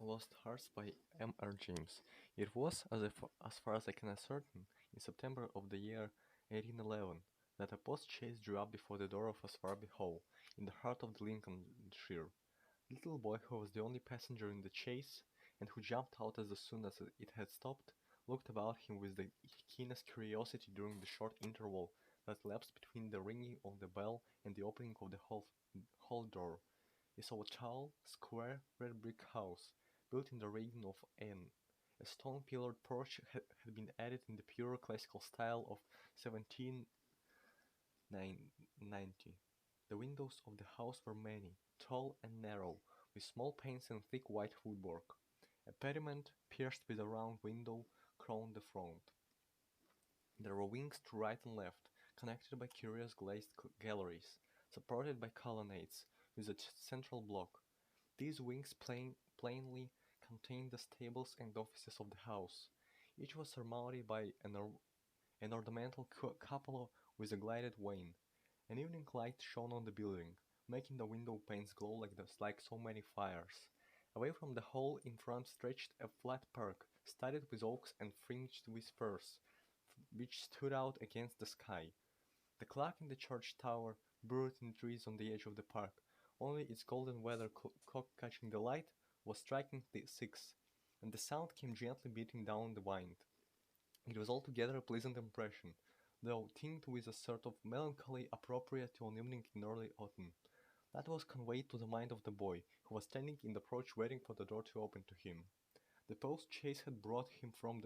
Lost Hearts by M. R. James. It was, as far as I can ascertain, in September of the year 1811, that a post-chaise drew up before the door of Swarby Hall, in the heart of the Lincolnshire. The little boy, who was the only passenger in the chaise, and who jumped out as soon as it had stopped, looked about him with the keenest curiosity during the short interval that elapsed between the ringing of the bell and the opening of the hall door. He saw a tall, square, red-brick house, built in the reign of Anne. A stone-pillared porch had been added in the pure classical style of 1790. The windows of the house were many, tall and narrow, with small panes and thick white woodwork. A pediment, pierced with a round window, crowned the front. There were wings to right and left, connected by curious glazed galleries, supported by colonnades, with a central block. These wings plainly contained the stables and offices of the house. Each was surmounted by an ornamental cupola with a gilded vane. An evening light shone on the building, making the window panes glow like so many fires. Away from the hall in front stretched a flat park, studded with oaks and fringed with firs, which stood out against the sky. The clock in the church tower, buried in trees on the edge of the park, only its golden weather cock catching the light, was striking the 6, and the sound came gently beating down the wind. It was altogether a pleasant impression, though tinged with a sort of melancholy appropriate to an evening in early autumn. That was conveyed to the mind of the boy, who was standing in the porch waiting for the door to open to him. The post-chaise had brought him from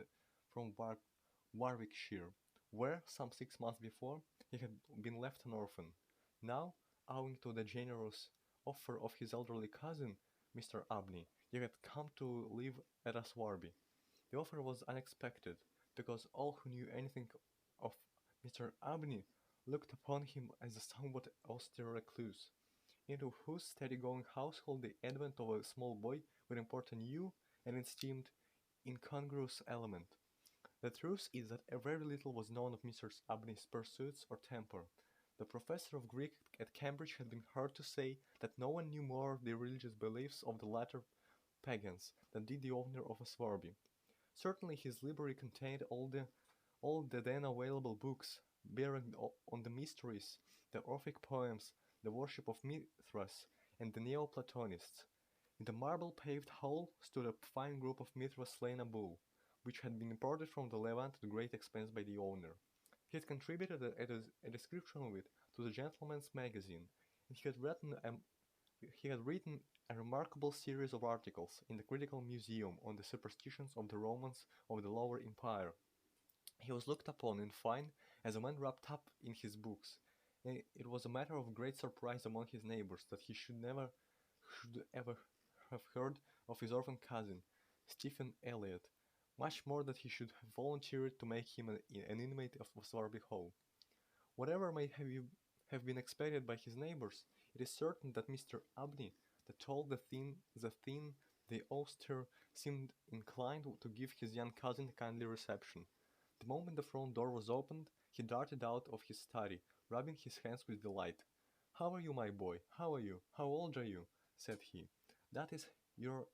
Warwickshire, where, some 6 months before, he had been left an orphan. Now, owing to the generous offer of his elderly cousin, Mr. Abney, he had come to live at Aswarby. The offer was unexpected, because all who knew anything of Mr. Abney looked upon him as a somewhat austere recluse, into whose steady-going household the advent of a small boy would import a new and esteemed incongruous element. The truth is that very little was known of Mr. Abney's pursuits or temper. The professor of Greek at Cambridge had been heard to say that no one knew more of the religious beliefs of the latter pagans than did the owner of a Swarby. Certainly his library contained all the then available books bearing on the mysteries, the Orphic poems, the worship of Mithras, and the Neoplatonists. In the marble-paved hall stood a fine group of Mithras slain a bull, which had been imported from the Levant at great expense by the owner. He had contributed a description of it to the Gentleman's Magazine, and he had written a remarkable series of articles in the Critical Museum on the superstitions of the Romans of the Lower Empire. He was looked upon, in fine, as a man wrapped up in his books, and it was a matter of great surprise among his neighbors that he should ever have heard of his orphan cousin, Stephen Elliott, much more that he should have volunteered to make him an inmate of Swarby Hall. Whatever may have been expected by his neighbors, it is certain that Mr. Abney, the tall, the thin, the austere, seemed inclined to give his young cousin a kindly reception. The moment the front door was opened, he darted out of his study, rubbing his hands with delight. "How are you, my boy? How are you? How old are you?" said he. "That is, you're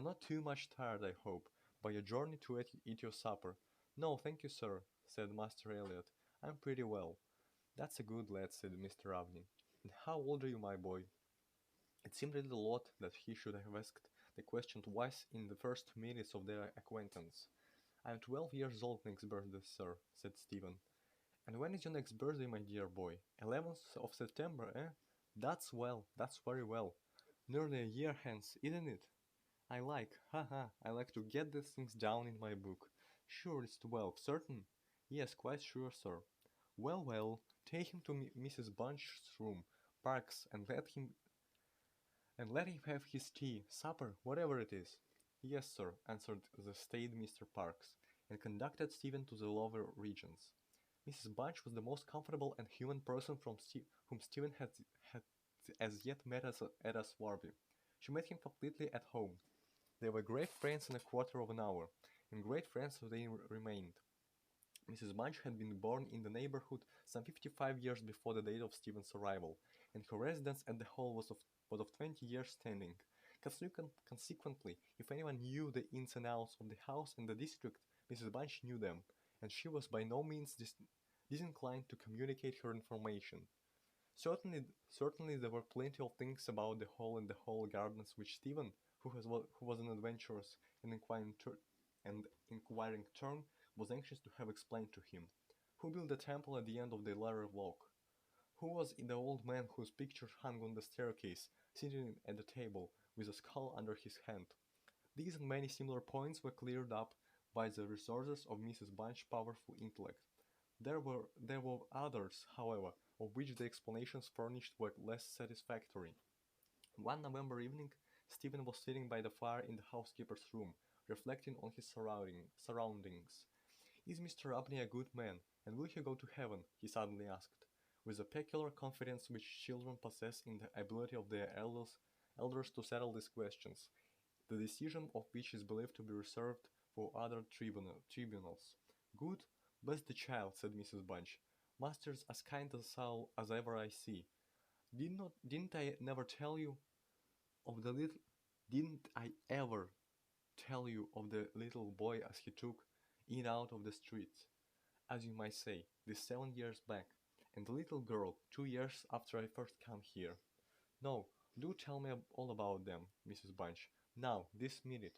not too much tired, I hope, by your journey to eat your supper." "No, thank you, sir," said Master Elliot. "I'm pretty well." "That's a good lad," said Mr. Abney. "And how old are you, my boy?" It seemed a little odd that he should have asked the question twice in the first 2 minutes of their acquaintance. "I am 12 years old next birthday, sir," said Stephen. "And when is your next birthday, my dear boy? 11th of September, eh? That's well, that's very well. Nearly a year hence, isn't it? I like to get these things down in my book. Sure it's 12, certain?" "Yes, quite sure, sir." "Well, well, take him to Mrs. Bunch's room, Parks, and let him have his tea, supper, whatever it is." "Yes, sir," answered the staid Mr. Parks, and conducted Stephen to the lower regions. Mrs. Bunch was the most comfortable and human person whom Stephen had as yet met at Aswarby. She made him completely at home. They were great friends in a quarter of an hour, and great friends they remained. Mrs. Bunch had been born in the neighborhood some 55 years before the date of Stephen's arrival, and her residence at the Hall was of 20 years' standing, Consequently, if anyone knew the ins and outs of the house and the district, Mrs. Bunch knew them, and she was by no means disinclined to communicate her information. Certainly, there were plenty of things about the Hall and the Hall Gardens which Stephen, who was an adventurous and inquiring turn, was anxious to have explained to him. Who built the temple at the end of the ladder walk? Who was the old man whose picture hung on the staircase, sitting at the table, with a skull under his hand? These and many similar points were cleared up by the resources of Mrs. Bunch's powerful intellect. There were others, however, of which the explanations furnished were less satisfactory. One November evening, Stephen was sitting by the fire in the housekeeper's room, reflecting on his surroundings. "Is Mr. Abney a good man, and will he go to heaven?" he suddenly asked, with the peculiar confidence which children possess in the ability of their elders to settle these questions, the decision of which is believed to be reserved for other tribunals. "Good? Bless the child," said Mrs. Bunch. "Master's as kind a soul as ever I see. Didn't I never tell you of the little didn't I ever tell you of the little boy as he took in out of the streets, as you might say, this 7 years back, and the little girl 2 years after I first come here? No, do tell me all about them, Mrs. Bunch. Now, this minute."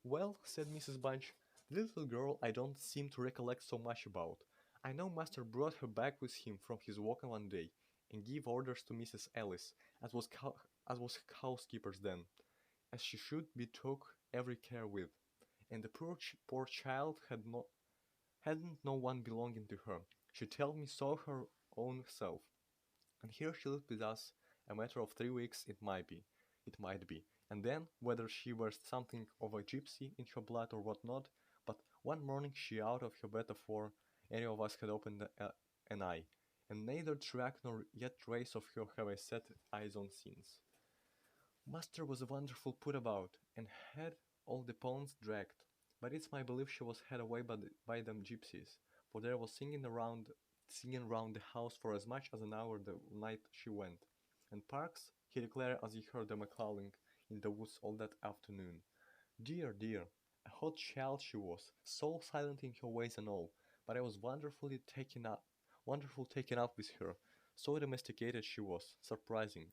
"Well," said Mrs. Bunch, "the little girl I don't seem to recollect so much about. I know master brought her back with him from his walk one day, and gave orders to Mrs. Ellis, as was housekeeper's then, as she should be took every care with, and the poor child hadn't no one belonging to her. She tell me so her own self. And here she lived with us a matter of 3 weeks it might be, and then, whether she were something of a gypsy in her blood or what not, but one morning she out of her bed afore any of us had opened an eye, and neither track nor yet trace of her have I set eyes on since. Master was a wonderful put about, and had all the pawns dragged, but it's my belief she was had away by them gypsies, for there was singing round the house for as much as an hour the night she went. And Parks, he declared as he heard them calling in the woods all that afternoon. Dear, dear, a hot child she was, so silent in her ways and all, but I was wonderful taken up with her, so domesticated she was, surprising."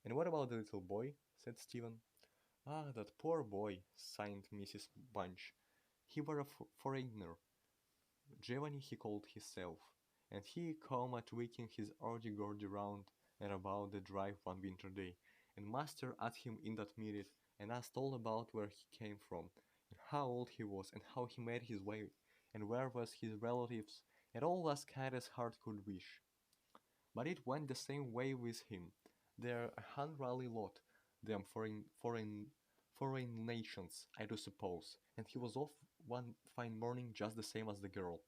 "And what about the little boy?" said Stephen. "Ah, that poor boy," sighed Mrs. Bunch. "He were a foreigner, Giovanni he called hisself, and he come a tweaking his hurdy-gurdy round and about the drive one winter day, and master at him in that minute, and asked all about where he came from, and how old he was, and how he made his way, and where was his relatives, and all as kind as heart could wish. But it went the same way with him. They're a unruly lot, them foreign nations, I do suppose, and he was off one fine morning just the same as the girl.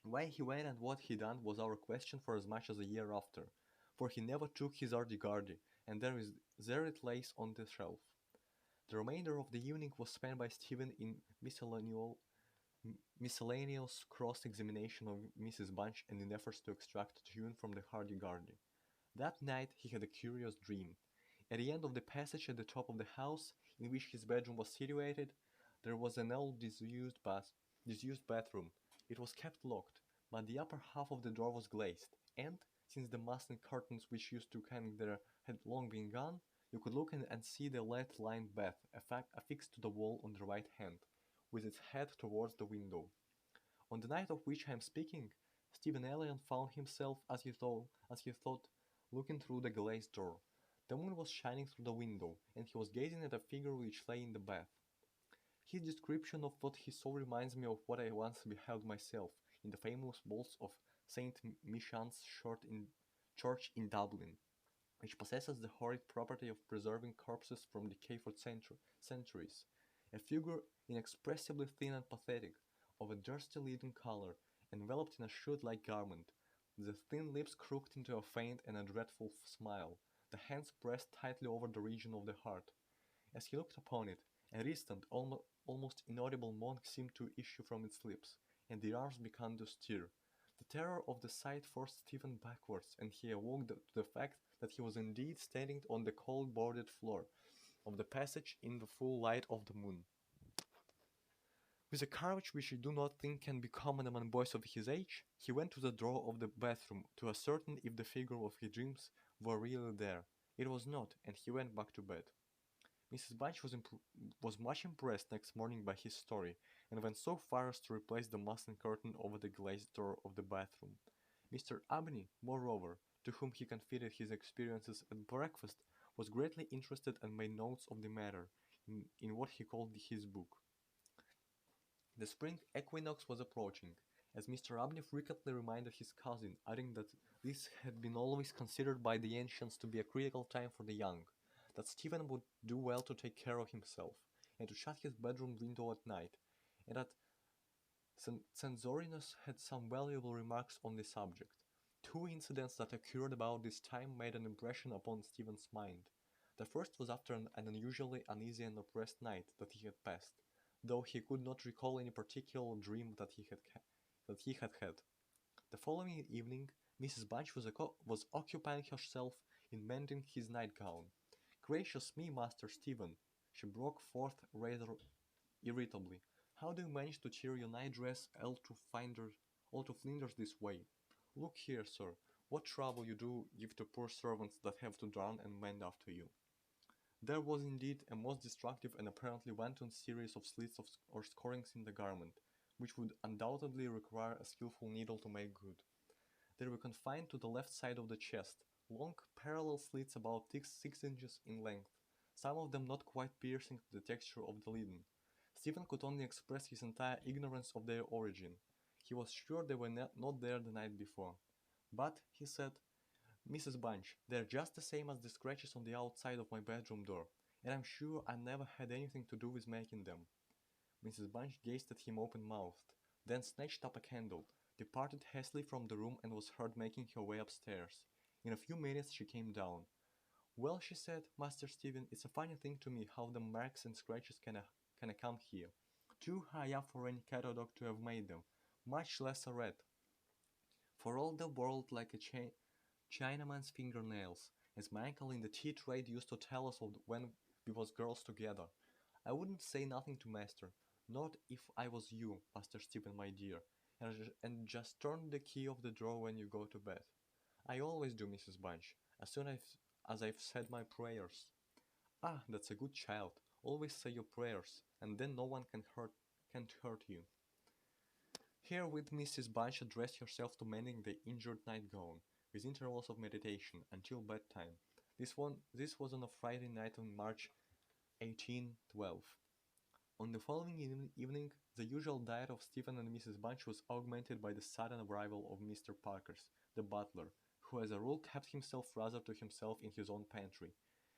Why he went and what he done was our question for as much as a year after, for he never took his ardy-gardy, and there it lays on the shelf." The remainder of the evening was spent by Stephen in miscellaneous cross-examination of Mrs. Bunch and in efforts to extract a tune from the hurdy-gurdy. That night he had a curious dream. At the end of the passage at the top of the house, in which his bedroom was situated, there was an old disused bathroom. It was kept locked, but the upper half of the door was glazed, and, since the muslin curtains which used to hang there had long been gone, you could look in and see the lead-lined bath affixed to the wall on the right hand, with its head towards the window. On the night of which I am speaking, Stephen Elliott found himself, as he thought, looking through the glazed door. The moon was shining through the window, and he was gazing at a figure which lay in the bath. His description of what he saw reminds me of what I once beheld myself in the famous vaults of St. Michan's Church in Dublin, which possesses the horrid property of preserving corpses from decay for centuries. A figure inexpressibly thin and pathetic, of a dusty leaden color, enveloped in a shoot-like garment, the thin lips crooked into a faint and a dreadful smile, the hands pressed tightly over the region of the heart. As he looked upon it, a distant, almost inaudible moan seemed to issue from its lips, and the arms began to stir. The terror of the sight forced Stephen backwards, and he awoke to the fact that he was indeed standing on the cold boarded floor, of the passage in the full light of the moon. With a courage which I do not think can be common among boys of his age, he went to the door of the bathroom to ascertain if the figure of his dreams were really there. It was not, and he went back to bed. Mrs. Bunch was much impressed next morning by his story, and went so far as to replace the muslin curtain over the glazed door of the bathroom. Mr. Abney, moreover, to whom he confided his experiences at breakfast, was greatly interested and made notes of the matter in what he called his book. The spring equinox was approaching, as Mr. Abney frequently reminded his cousin, adding that this had been always considered by the ancients to be a critical time for the young, that Stephen would do well to take care of himself, and to shut his bedroom window at night, and that Censorinus had some valuable remarks on the subject. Two incidents that occurred about this time made an impression upon Stephen's mind. The first was after an unusually uneasy and oppressed night that he had passed, though he could not recall any particular dream that he had had. The following evening, Mrs. Bunch was occupying herself in mending his nightgown. "Gracious me, Master Stephen," she broke forth rather irritably, "how do you manage to tear your night-dress all to flinders this way? Look here, sir, what trouble you do give to poor servants that have to darn and mend after you." There was indeed a most destructive and apparently wanton series of slits or scorings in the garment, which would undoubtedly require a skilful needle to make good. They were confined to the left side of the chest, long parallel slits about 6 inches in length, some of them not quite piercing to the texture of the linen. Stephen could only express his entire ignorance of their origin. He was sure they were not there the night before. "But," he said, "Mrs. Bunch, they're just the same as the scratches on the outside of my bedroom door, and I'm sure I never had anything to do with making them." Mrs. Bunch gazed at him open-mouthed, then snatched up a candle, departed hastily from the room, and was heard making her way upstairs. In a few minutes she came down. "Well," she said, "Master Stephen, it's a funny thing to me how the marks and scratches can come here. Too high up for any cat or dog to have made them, much less a rat. For all the world like a Chinaman's fingernails, as my uncle in the tea trade used to tell us of when we was girls together. I wouldn't say nothing to master, not if I was you, Master Stephen, my dear, and just turn the key of the drawer when you go to bed. I always do, Mrs. Bunch, as soon as I've said my prayers." "Ah, that's a good child. Always say your prayers, and then no one can't hurt you." Herewith Mrs. Bunch addressed herself to mending the injured nightgown, with intervals of meditation, until bedtime. This was on a Friday night in March 1812. On the following evening, the usual diet of Stephen and Mrs. Bunch was augmented by the sudden arrival of Mr. Parkers, the butler, who as a rule kept himself rather to himself in his own pantry.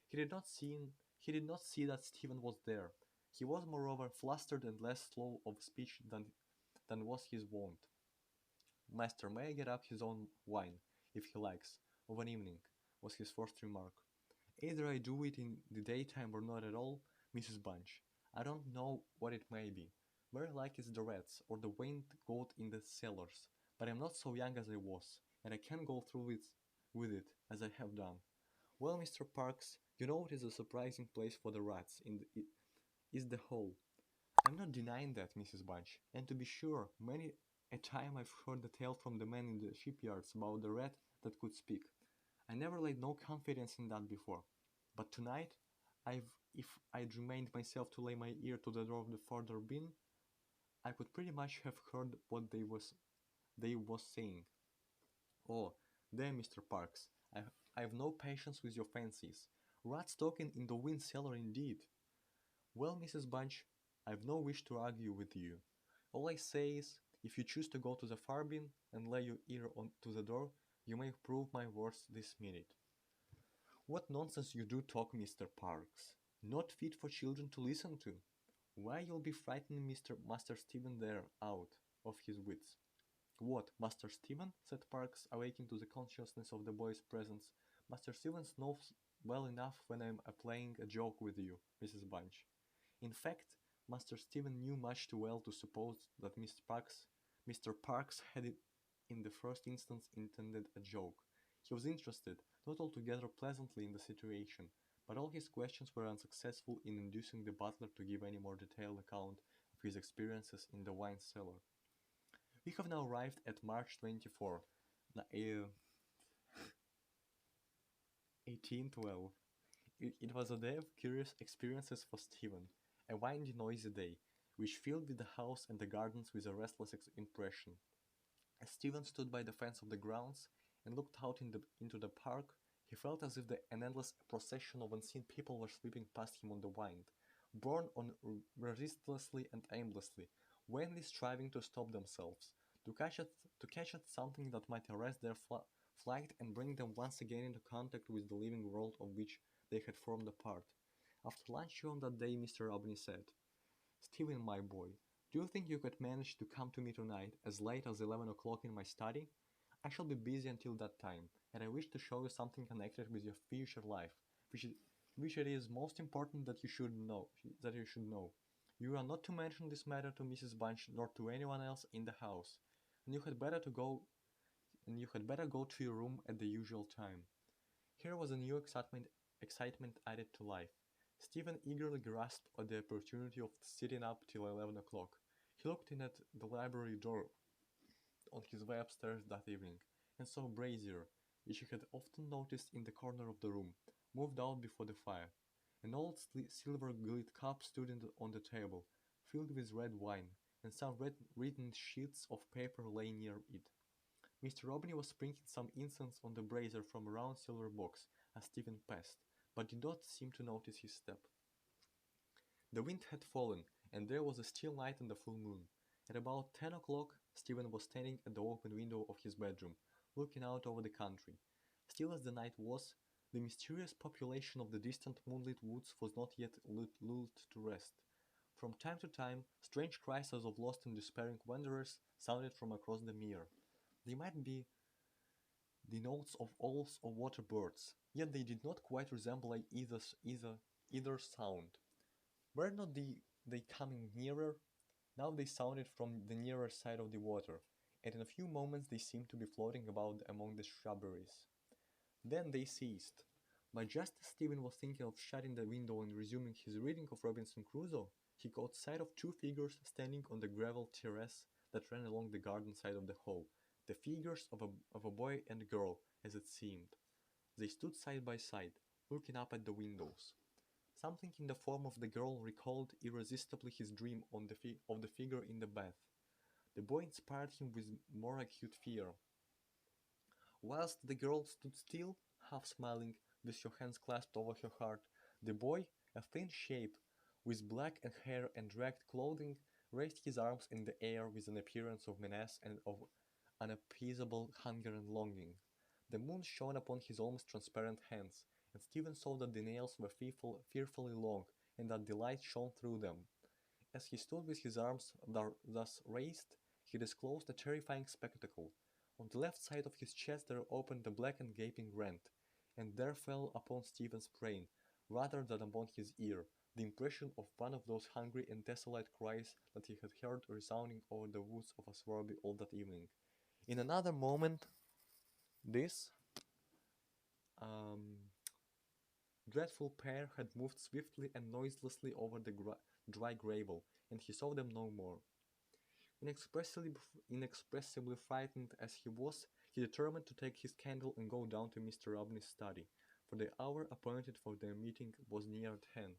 He did not see that Stephen was there. He was moreover flustered and less slow of speech than was his wont. "Master may get up his own wine, if he likes, of an evening," was his first remark. "Either I do it in the daytime or not at all, Mrs. Bunch. I don't know what it may be. Very like it's the rats, or the wind goat in the cellars, but I'm not so young as I was, and I can go through with it, as I have done. Well, Mr. Parks, you know it is a surprising place for the rats, is the hole. I'm not denying that, Mrs. Bunch, and to be sure, many a time I've heard the tale from the men in the shipyards about the rat that could speak. I never laid no confidence in that before. But tonight, if I'd remained myself to lay my ear to the door of the further bin, I could pretty much have heard what they was saying. Oh, there, Mr. Parks, I've no patience with your fancies. Rats talking in the wind cellar indeed. Well, Mrs. Bunch, I've no wish to argue with you. All I say is, if you choose to go to the far bin and lay your ear on to the door, you may prove my words this minute." "What nonsense you do talk, Mr. Parks. Not fit for children to listen to. Why, you'll be frightening Master Stephen there out of his wits." "What, Master Stephen?" said Parks, awaking to the consciousness of the boy's presence. "Master Stephen knows well enough when I'm playing a joke with you, Mrs. Bunch." In fact, Master Stephen knew much too well to suppose that Mr. Parks had in the first instance intended a joke. He was interested, not altogether pleasantly, in the situation, but all his questions were unsuccessful in inducing the butler to give any more detailed account of his experiences in the wine cellar. We have now arrived at March 24, 1812. It was a day of curious experiences for Stephen, a windy, noisy day, which filled with the house and the gardens with a restless impression. As Stephen stood by the fence of the grounds and looked out into the park, he felt as if an endless procession of unseen people were sweeping past him on the wind, borne on resistlessly and aimlessly, vainly striving to stop themselves, to catch at something that might arrest their flight and bring them once again into contact with the living world of which they had formed a part. After lunch on that day, Mr. Robney said, "Stephen, my boy, do you think you could manage to come to me tonight as late as 11 o'clock in my study? I shall be busy until that time, and I wish to show you something connected with your future life, which, which it is most important that you should know. You are not to mention this matter to Mrs. Bunch nor to anyone else in the house, and you had better go to your room at the usual time." Here was a new excitement added to life. Stephen eagerly grasped at the opportunity of sitting up till 11 o'clock. He looked in at the library door on his way upstairs that evening, and saw Brazier, which he had often noticed in the corner of the room, moved out before the fire. An old silver-gilt cup stood on the table, filled with red wine, and some written sheets of paper lay near it. Mr. Robney was sprinkling some incense on the brazier from a round silver box as Stephen passed, but did not seem to notice his step. The wind had fallen, and there was a still night and a full moon. At about 10 o'clock, Stephen was standing at the open window of his bedroom, looking out over the country. Still as the night was, the mysterious population of the distant moonlit woods was not yet lulled to rest. From time to time, strange cries as of lost and despairing wanderers sounded from across the mere. They might be the notes of owls or water birds, yet they did not quite resemble either sound. Were not they coming nearer? Now they sounded from the nearer side of the water, and in a few moments they seemed to be floating about among the shrubberies. Then they ceased. But just as Stephen was thinking of shutting the window and resuming his reading of Robinson Crusoe, he caught sight of two figures standing on the gravel terrace that ran along the garden side of the hall, the figures of a boy and girl, as it seemed. They stood side by side, looking up at the windows. Something in the form of the girl recalled irresistibly his dream of the figure in the bath. The boy inspired him with more acute fear. Whilst the girl stood still, half smiling, with her hands clasped over her heart, the boy, a thin shape, with black hair and ragged clothing, raised his arms in the air with an appearance of menace and of unappeasable hunger and longing. The moon shone upon his almost transparent hands, and Stephen saw that the nails were fearfully long, and that the light shone through them. As he stood with his arms thus raised, he disclosed a terrifying spectacle. On the left side of his chest there opened a black and gaping rent, and there fell upon Stephen's brain, rather than upon his ear, the impression of one of those hungry and desolate cries that he had heard resounding over the woods of Aswarby all that evening. In another moment, this um, dreadful pair had moved swiftly and noiselessly over the dry gravel, and he saw them no more. Inexpressibly frightened as he was, he determined to take his candle and go down to Mr. Robney's study, for the hour appointed for their meeting was near at hand.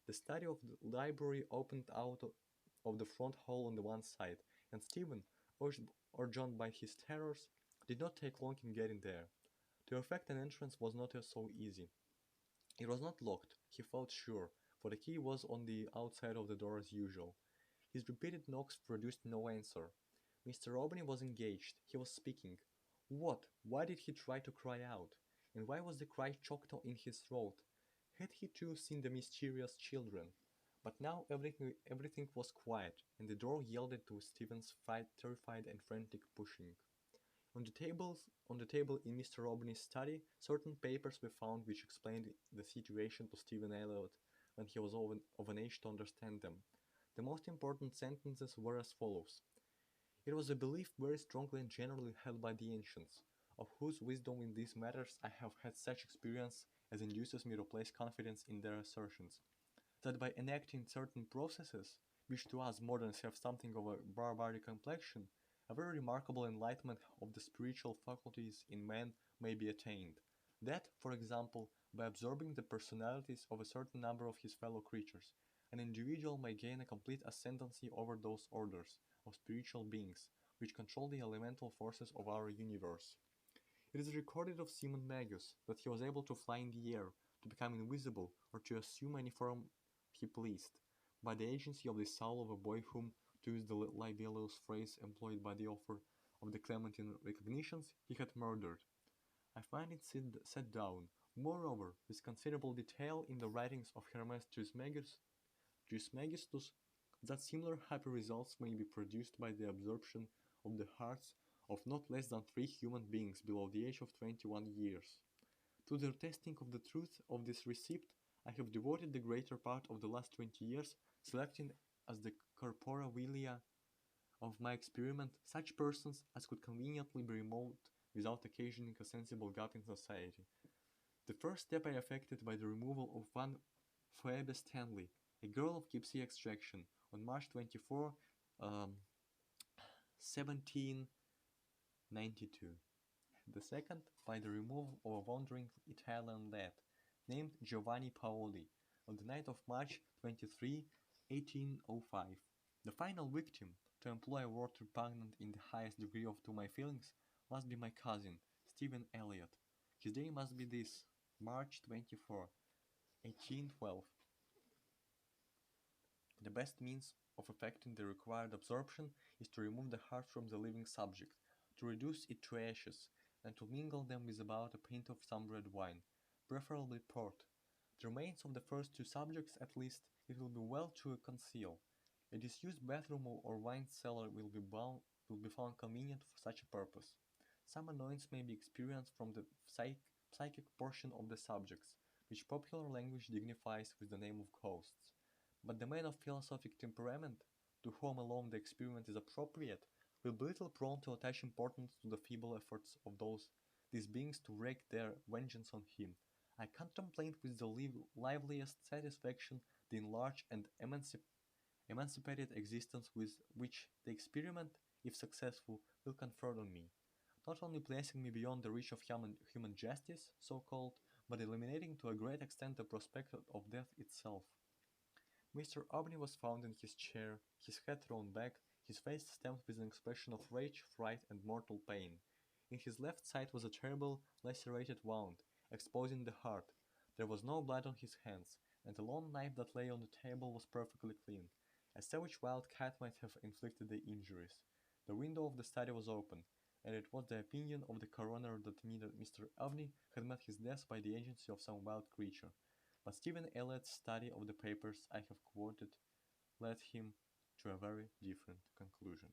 The study of the library opened out of the front hall on the one side, and Stephen, urged on by his terrors, did not take long in getting there. To effect an entrance was not so easy. It was not locked, he felt sure, for the key was on the outside of the door as usual. His repeated knocks produced no answer. Mr. Robney was engaged. He was speaking. What? Why did he try to cry out? And why was the cry choked in his throat? Had he too seen the mysterious children? But now everything was quiet, and the door yielded to Stephen's terrified and frantic pushing. On the table in Mr. Robney's study, certain papers were found which explained the situation to Stephen Elliott when he was of an age to understand them. The most important sentences were as follows. It was a belief very strongly and generally held by the ancients, of whose wisdom in these matters I have had such experience as induces me to place confidence in their assertions, that by enacting certain processes, which to us moderns have something of a barbaric complexion, a very remarkable enlightenment of the spiritual faculties in man may be attained. That, for example, by absorbing the personalities of a certain number of his fellow creatures, an individual may gain a complete ascendancy over those orders of spiritual beings which control the elemental forces of our universe. It is recorded of Simon Magus that he was able to fly in the air, to become invisible, or to assume any form he pleased, by the agency of the soul of a boy whom, to use the libellous phrase employed by the author of the Clementine Recognitions, he had murdered. I find it set down, moreover, with considerable detail in the writings of Hermes Trismegistus, that similar happy results may be produced by the absorption of the hearts of not less than 3 human beings below the age of 21 years. To the testing of the truth of this receipt, I have devoted the greater part of the last 20 years, selecting as the corpora vilia of my experiment such persons as could conveniently be removed without occasioning a sensible gap in society. The first step I effected by the removal of one Phoebe Stanley, a girl of gypsy extraction, on March 24, 1792. The second, by the removal of a wandering Italian lad, named Giovanni Paoli, on the night of March 23, 1805. The final victim, to employ a word repugnant in the highest degree to my feelings, must be my cousin, Stephen Elliott. His day must be this, March 24, 1812. The best means of effecting the required absorption is to remove the heart from the living subject, to reduce it to ashes, and to mingle them with about a pint of some red wine, preferably port. The remains of the first 2 subjects, at least, it will be well to conceal. A disused bathroom or wine cellar will be found convenient for such a purpose. Some annoyance may be experienced from the psychic portion of the subjects, which popular language dignifies with the name of ghosts. But the man of philosophic temperament, to whom alone the experiment is appropriate, will be little prone to attach importance to the feeble efforts of these beings to wreak their vengeance on him. I contemplate with the liveliest satisfaction the enlarged and emancipated existence with which the experiment, if successful, will confer on me, not only placing me beyond the reach of human justice, so called, but eliminating to a great extent the prospect of death itself. Mr. Aubney was found in his chair, his head thrown back, his face stamped with an expression of rage, fright, and mortal pain. In his left side was a terrible, lacerated wound, exposing the heart. There was no blood on his hands, and the long knife that lay on the table was perfectly clean. A savage wild cat might have inflicted the injuries. The window of the study was open, and it was the opinion of the coroner that Mr. Aubney had met his death by the agency of some wild creature. But Stephen Elliott's study of the papers I have quoted led him to a very different conclusion.